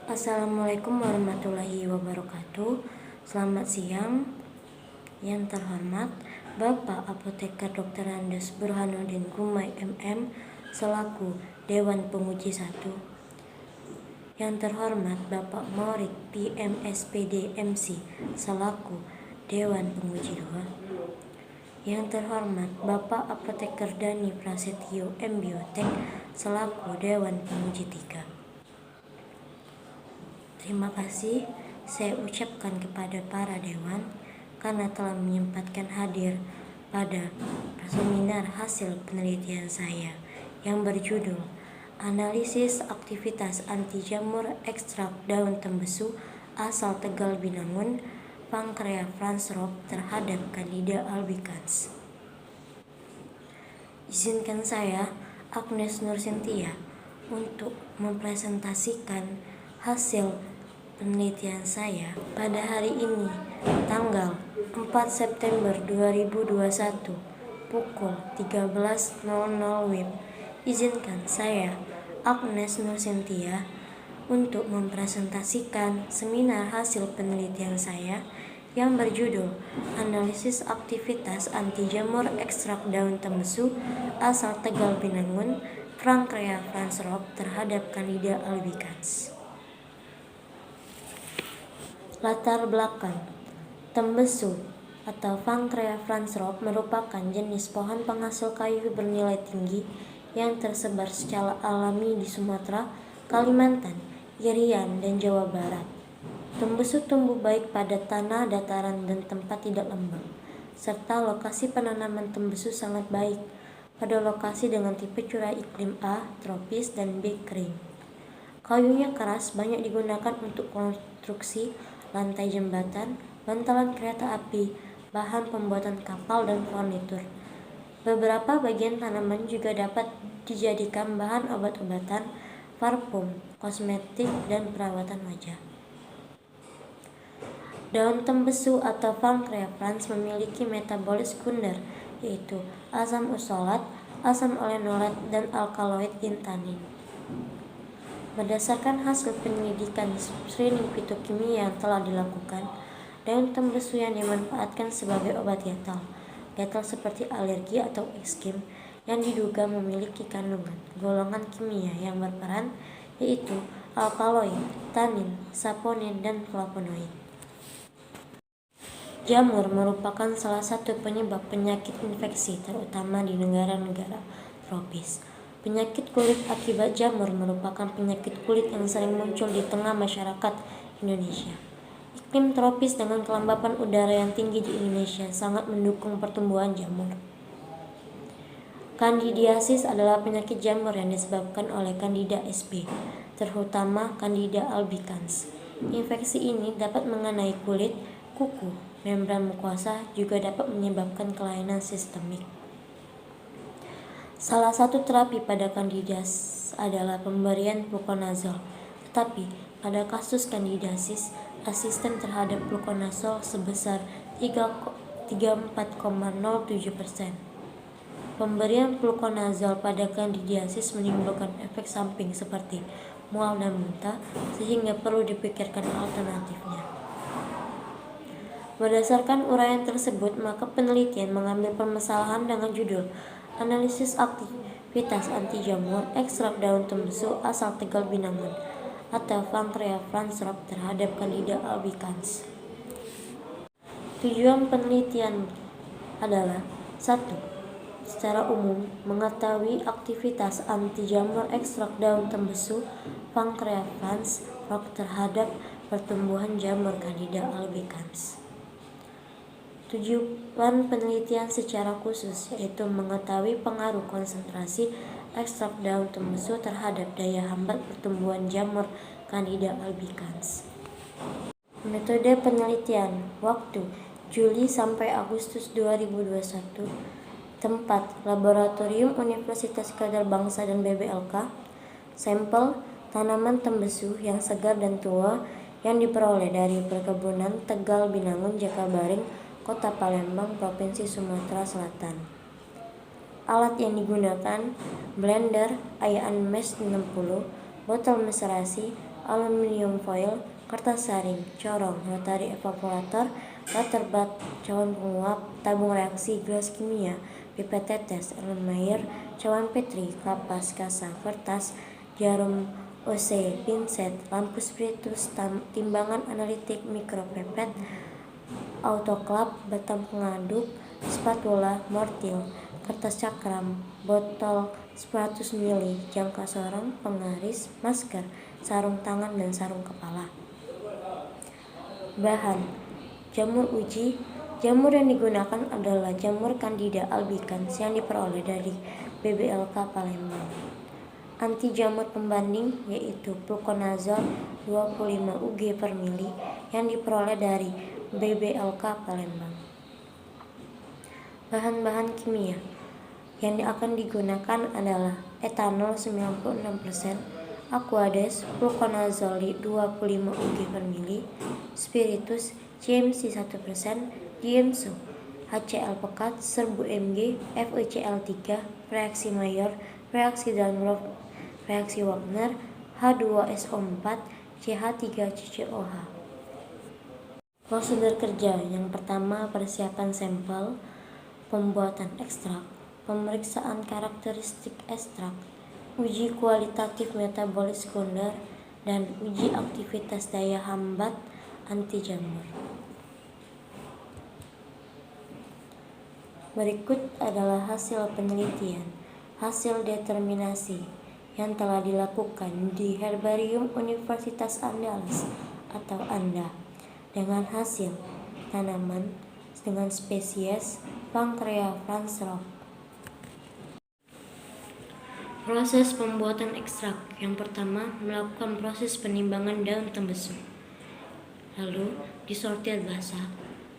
Assalamualaikum warahmatullahi wabarakatuh. Selamat siang. Yang terhormat Bapak Apoteker Dr. Andes Burhanuddin Gumai MM selaku Dewan Penguji 1. Yang terhormat Bapak Morik PM SPD MC selaku Dewan Penguji 2. Yang terhormat Bapak Apoteker Dani Prasetyo MBiotek selaku Dewan Penguji 3. Terima kasih saya ucapkan kepada para dewan karena telah menyempatkan hadir pada seminar hasil penelitian saya yang berjudul Analisis Aktivitas Anti Jamur Ekstrak Daun Tembesu asal Tegal Binangun Pankrea Fransrop terhadap Candida albicans. Izinkan saya, Agnes Nursintia, untuk mempresentasikan hasil penelitian saya pada hari ini, tanggal 4 September 2021, pukul 13.00 WIB. Izinkan saya, Agnes Nursintia, untuk mempresentasikan seminar hasil penelitian saya yang berjudul Analisis Aktivitas Anti Jamur Ekstrak Daun Tembesu asal Tegal Binangun Pankrea Fransrop terhadap Candida albicans. Latar belakang. Tembesu atau Pankrea Fransrop merupakan jenis pohon penghasil kayu bernilai tinggi yang tersebar secara alami di Sumatera, Kalimantan, Irian, dan Jawa Barat. Tembesu tumbuh baik pada tanah dataran dan tempat tidak lembab, serta lokasi penanaman tembesu sangat baik pada lokasi dengan tipe curah iklim A, tropis, dan B, kering. Kayunya keras, banyak digunakan untuk konstruksi lantai jembatan, bantalan kereta api, bahan pembuatan kapal, dan furnitur. Beberapa bagian tanaman juga dapat dijadikan bahan obat-obatan, parfum, kosmetik, dan perawatan wajah. Daun tembesu atau Pankrea frans memiliki metabolit sekunder, yaitu asam uksolat, asam olenolat, dan alkaloid intanin. Berdasarkan hasil penyelidikan screening fitokimia yang telah dilakukan, daun tembesu yang dimanfaatkan sebagai obat gatal seperti alergi atau eksem yang diduga memiliki kandungan golongan kimia yang berperan, yaitu alkaloid, tanin, saponin, dan flavonoid. Jamur merupakan salah satu penyebab penyakit infeksi terutama di negara-negara tropis. Penyakit kulit akibat jamur merupakan penyakit kulit yang sering muncul di tengah masyarakat Indonesia. Iklim tropis dengan kelembapan udara yang tinggi di Indonesia sangat mendukung pertumbuhan jamur. Kandidiasis adalah penyakit jamur yang disebabkan oleh Candida sp, terutama Candida albicans. Infeksi ini dapat mengenai kulit, kuku, membran mukosa, juga dapat menyebabkan kelainan sistemik. Salah satu terapi pada kandidiasis adalah pemberian fluconazole, tetapi pada kasus kandidiasis, asisten terhadap fluconazole sebesar 34,07%. Pemberian fluconazole pada kandidiasis menimbulkan efek samping seperti mual dan muntah, sehingga perlu dipikirkan alternatifnya. Berdasarkan uraian tersebut, maka penelitian mengambil permasalahan dengan judul Analisis Aktivitas Anti Jamur Ekstrak Daun Tembesu asal Tegal Binangun atau Pankrea Fransrop terhadap Candida albicans. Tujuan penelitian adalah 1. Secara umum, mengetahui aktivitas anti jamur ekstrak daun tembesu Pankrea Fransrop terhadap pertumbuhan jamur Candida albicans. Tujuan penelitian secara khusus yaitu mengetahui pengaruh konsentrasi ekstrak daun tembesu terhadap daya hambat pertumbuhan jamur Candida albicans. Metode penelitian. Waktu Juli sampai Agustus 2021. Tempat Laboratorium Universitas Kadar Bangsa dan BBLK. Sampel tanaman tembesu yang segar dan tua yang diperoleh dari perkebunan Tegal Binangun Jakabaring, Kota Palembang, Provinsi Sumatera Selatan. Alat yang digunakan: blender Ayaan Mesh 60, botol meserasi, aluminium foil, kertas saring, corong, rotary evaporator, water bath, cawan penguap, tabung reaksi, gelas kimia, pipet tetes, Erlenmeyer, cawan Petri, kapas, kasa, kertas, jarum OC, pinset, lampu spiritus, timbangan analitik, mikropipet, autoklaf, batang pengaduk, spatula, mortil, kertas cakram, botol 100 ml, jangka sorong, penggaris, masker, sarung tangan, dan sarung kepala. Bahan: jamur uji. Jamur yang digunakan adalah jamur Candida albicans yang diperoleh dari BBLK Palembang. Anti jamur pembanding yaitu fluconazole 25 Ug per mili yang diperoleh dari BBLK Palembang. Bahan-bahan kimia yang akan digunakan adalah etanol 96%, aquades, fluconazole 25 Ug per mili, spiritus, CMC 1%, diemso, HCl pekat, serbu Mg, FeCl3, reaksi Mayer, reaksi Danilov, reaksi Wagner, H2SO4, CH3CCOH. Prosedur kerja yang pertama, persiapan sampel, pembuatan ekstrak, pemeriksaan karakteristik ekstrak, uji kualitatif metabolis sekunder, dan uji aktivitas daya hambat anti jamur. Berikut adalah hasil penelitian, hasil determinasi yang telah dilakukan di Herbarium Universitas Andalas atau ANDA dengan hasil tanaman dengan spesies Pankrea franzrop. Proses pembuatan ekstrak. Yang pertama, melakukan proses penimbangan daun tembesu, lalu disortir basah.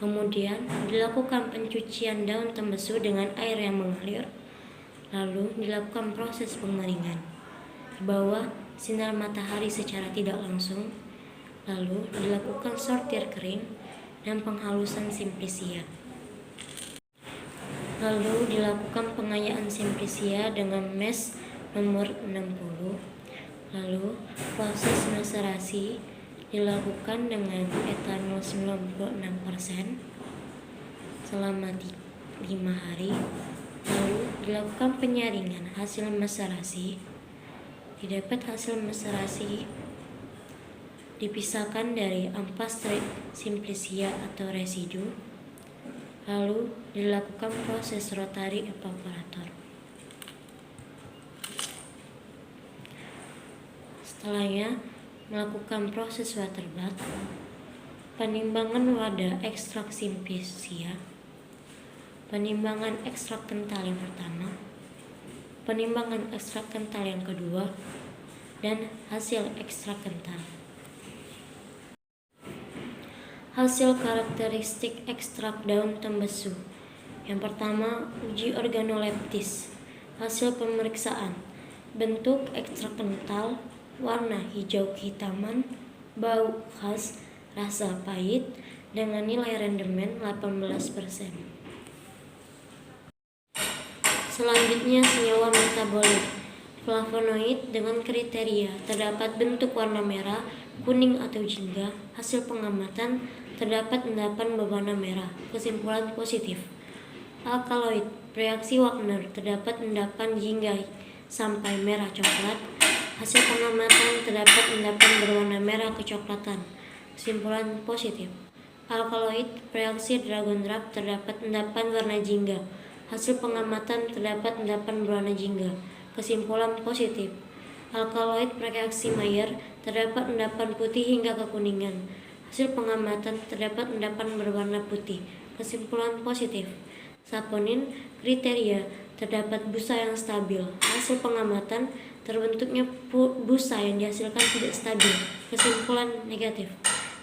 Kemudian dilakukan pencucian daun tembesu dengan air yang mengalir, lalu dilakukan proses pengeringan di bawah sinar matahari secara tidak langsung, lalu dilakukan sortir kering dan penghalusan simplisia. Lalu dilakukan pengayaan simplisia dengan mesh nomor 60. Lalu proses maserasi dilakukan dengan etanol 96% selama 5 hari. Lalu dilakukan penyaringan hasil maserasi. Didapat hasil maserasi dipisahkan dari ampas simplisia atau residu. Lalu dilakukan proses rotary evaporator. Setelahnya melakukan proses water bath, penimbangan wadah ekstrak simplisia, penimbangan ekstrak kental yang pertama, penimbangan ekstrak kental yang kedua, dan hasil ekstrak kental. Hasil karakteristik ekstrak daun tembesu. Yang pertama, uji organoleptis. Hasil pemeriksaan: bentuk ekstrak kental, warna hijau kehitaman, bau khas, rasa pahit, dengan nilai rendemen 18%. Selanjutnya, senyawa metabolit. Flavonoid dengan kriteria terdapat bentuk warna merah, kuning atau jingga. Hasil pengamatan terdapat endapan berwarna merah. Kesimpulan positif. Alkaloid, reaksi Wagner, terdapat endapan jingga sampai merah coklat. Hasil pengamatan terdapat endapan berwarna merah kecoklatan. Kesimpulan positif. Alkaloid, reaksi Dragon Drop, terdapat endapan warna jingga. Hasil pengamatan terdapat endapan berwarna jingga. Kesimpulan positif. Alkaloid, reaksi Mayer, terdapat endapan putih hingga kekuningan. Hasil pengamatan terdapat endapan berwarna putih. Kesimpulan positif. Saponin, kriteria terdapat busa yang stabil. Hasil pengamatan terbentuknya busa yang dihasilkan tidak stabil. Kesimpulan negatif.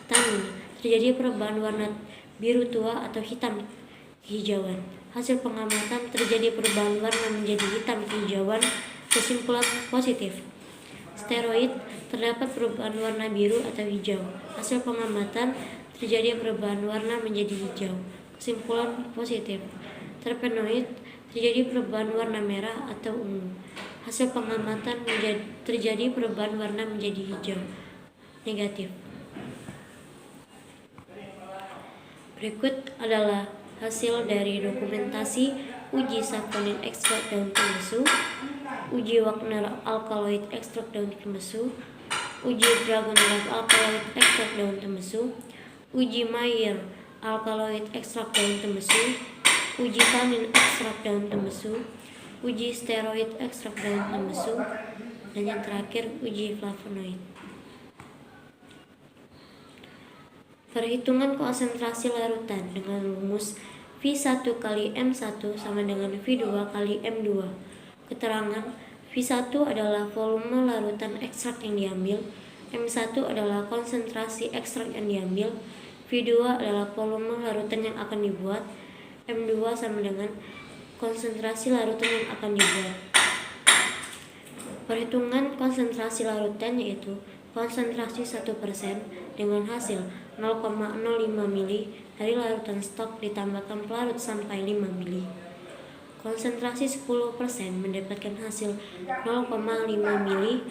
Tanin, terjadi perubahan warna biru tua atau hitam kehijauan. Hasil pengamatan terjadi perubahan warna menjadi hitam kehijauan. Kesimpulan positif. Steroid, terdapat perubahan warna biru atau hijau. Hasil pengamatan terjadi perubahan warna menjadi hijau. Kesimpulan positif. Terpenoid, terjadi perubahan warna merah atau ungu. Hasil pengamatan terjadi perubahan warna menjadi hijau. negatif. Berikut adalah hasil dari dokumentasi uji saponin ekstrak daun tembesu, uji Wagner alkaloid ekstrak daun tembesu, uji Dragonrab alkaloid ekstrak daun tembesu, uji Mayer alkaloid ekstrak daun tembesu, uji tanin ekstrak daun tembesu, uji steroid ekstrak daun tembesu, dan yang terakhir uji flavonoid. Perhitungan konsentrasi larutan dengan rumus V1 kali M1 sama dengan V2 kali M2. Keterangan V1 adalah volume larutan ekstrak yang diambil, M1 adalah konsentrasi ekstrak yang diambil, V2 adalah volume larutan yang akan dibuat, M2 sama dengan konsentrasi larutan yang akan dibuat. Perhitungan konsentrasi larutan yaitu konsentrasi 1% dengan hasil 0,05 mili dari larutan stok ditambahkan pelarut sampai 5 mili. Konsentrasi 10% mendapatkan hasil 0,5 mili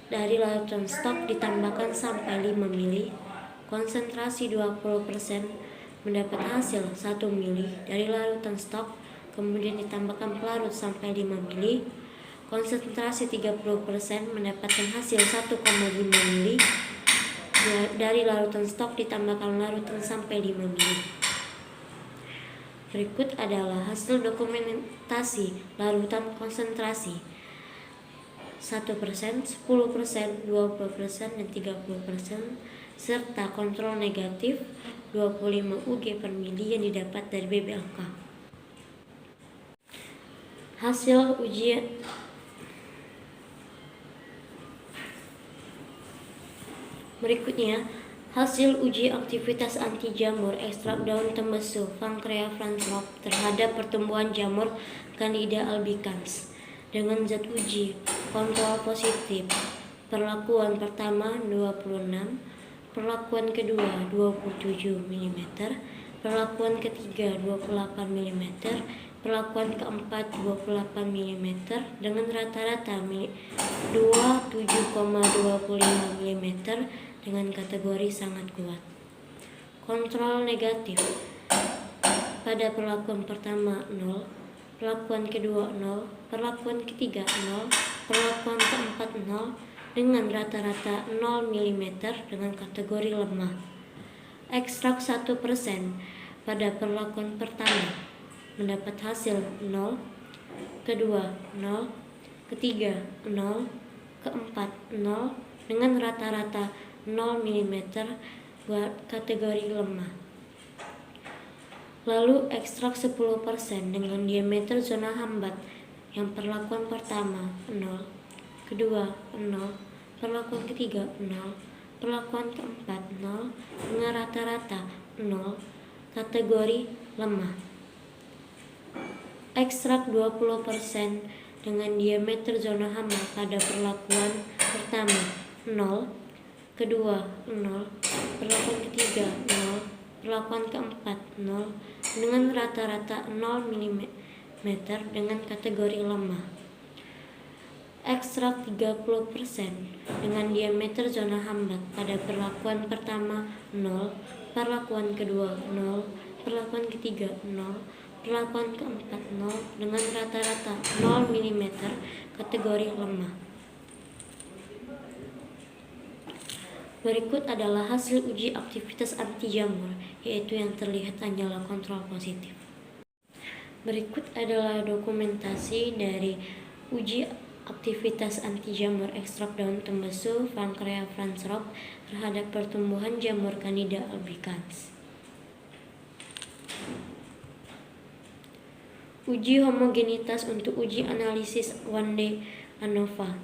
dari larutan stok ditambahkan sampai 5 mili. Konsentrasi 20% mendapat hasil 1 mili dari larutan stok kemudian ditambahkan pelarut sampai 5 mili. Konsentrasi 30% mendapatkan hasil 1,5 mili dari larutan stok ditambahkan larutan sampai 5 mili. Berikut adalah hasil dokumentasi larutan konsentrasi 1%, 10%, 20%, dan 30% serta kontrol negatif 25 Ug per mili yang didapat dari BBLK. Hasil uji berikutnya, hasil uji aktivitas anti jamur ekstrak daun tembesu Vancrea fransrop terhadap pertumbuhan jamur Candida albicans dengan zat uji kontrol positif. Perlakuan pertama 26, perlakuan kedua 27 mm, perlakuan ketiga 28 mm, perlakuan keempat 28 mm dengan rata-rata 27,25 mm dengan kategori sangat kuat. Kontrol negatif pada perlakuan pertama 0, perlakuan kedua 0, perlakuan ketiga 0, perlakuan keempat 0 dengan rata-rata 0 mm dengan kategori lemah. Ekstrak 1% pada perlakuan pertama mendapat hasil 0, kedua 0, ketiga 0, keempat 0 dengan rata-rata 0 mm buat kategori lemah. Lalu ekstrak 10% dengan diameter zona hambat yang perlakuan pertama 0, kedua 0, perlakuan ketiga 0, perlakuan keempat 0 dengan rata-rata 0 kategori lemah. Ekstrak 20% dengan diameter zona hama pada perlakuan pertama 0, kedua 0, perlakuan ketiga 0, perlakuan keempat 0 dengan rata-rata 0 mm dengan kategori lemah. Ekstrak 30% dengan diameter zona hambat pada perlakuan pertama 0, perlakuan kedua 0, perlakuan ketiga 0, perlakuan keempat 0 dengan rata-rata 0 mm kategori lemah. Berikut adalah hasil uji aktivitas anti jamur, yaitu yang terlihat hanyalah kontrol positif. Berikut adalah dokumentasi dari uji aktivitas anti jamur ekstrak daun tembesu Vancrea fransrop terhadap pertumbuhan jamur Candida albicans. Uji homogenitas untuk uji analisis 1D ANOVA.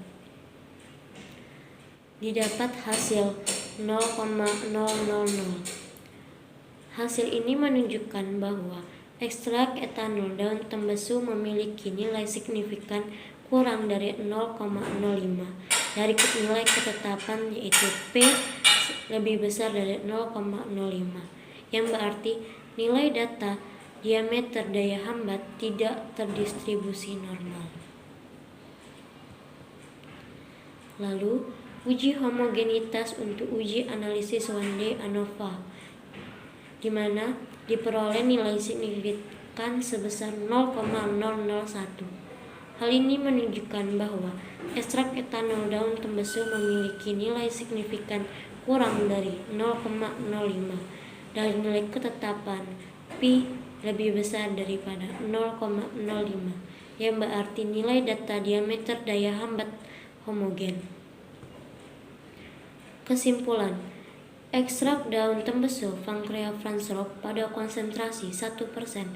Didapat hasil 0,000. Hasil ini menunjukkan bahwa ekstrak etanol daun tembesu memiliki nilai signifikan kurang dari 0,05 dari nilai ketetapan, yaitu P lebih besar dari 0,05, yang berarti nilai data diameter daya hambat tidak terdistribusi normal. Lalu Uji homogenitas untuk uji analisis one-day ANOVA, di mana diperoleh nilai signifikan sebesar 0,001. Hal ini menunjukkan bahwa ekstrak etanol daun tembesu memiliki nilai signifikan kurang dari 0,05 dan nilai ketetapan Pi lebih besar daripada 0,05, yang berarti nilai data diameter daya hambat homogen. Kesimpulan, ekstrak daun tembesu Vancrea franzrop pada konsentrasi 1%, 10%,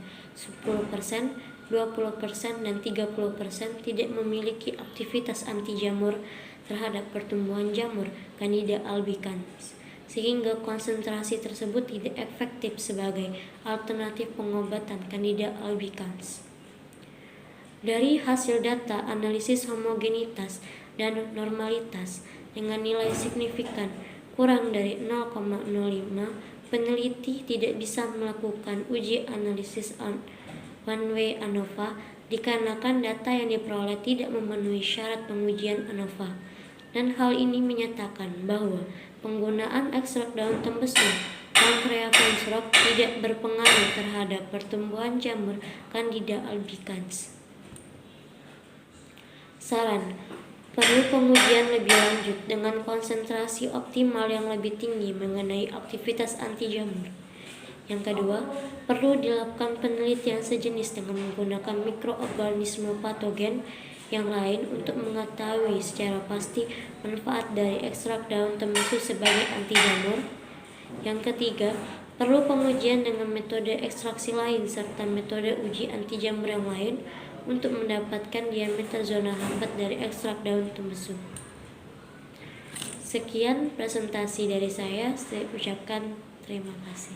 20%, dan 30% tidak memiliki aktivitas anti jamur terhadap pertumbuhan jamur Candida albicans, sehingga konsentrasi tersebut tidak efektif sebagai alternatif pengobatan Candida albicans. Dari hasil data analisis homogenitas dan normalitas dengan nilai signifikan kurang dari 0,05, peneliti tidak bisa melakukan uji analisis one-way ANOVA dikarenakan data yang diperoleh tidak memenuhi syarat pengujian ANOVA, dan hal ini menyatakan bahwa penggunaan ekstrak daun tembesu Vancrea franzrop tidak berpengaruh terhadap pertumbuhan jamur Candida albicans. Saran: perlu pengujian lebih lanjut dengan konsentrasi optimal yang lebih tinggi mengenai aktivitas anti jamur. Yang kedua, perlu dilakukan penelitian sejenis dengan menggunakan mikroorganisme patogen yang lain untuk mengetahui secara pasti manfaat dari ekstrak daun tembesu sebagai anti jamur. Yang ketiga, perlu pengujian dengan metode ekstraksi lain serta metode uji anti jamur yang lain untuk mendapatkan diameter zona hambat dari ekstrak daun tembesu. Sekian presentasi dari saya ucapkan terima kasih.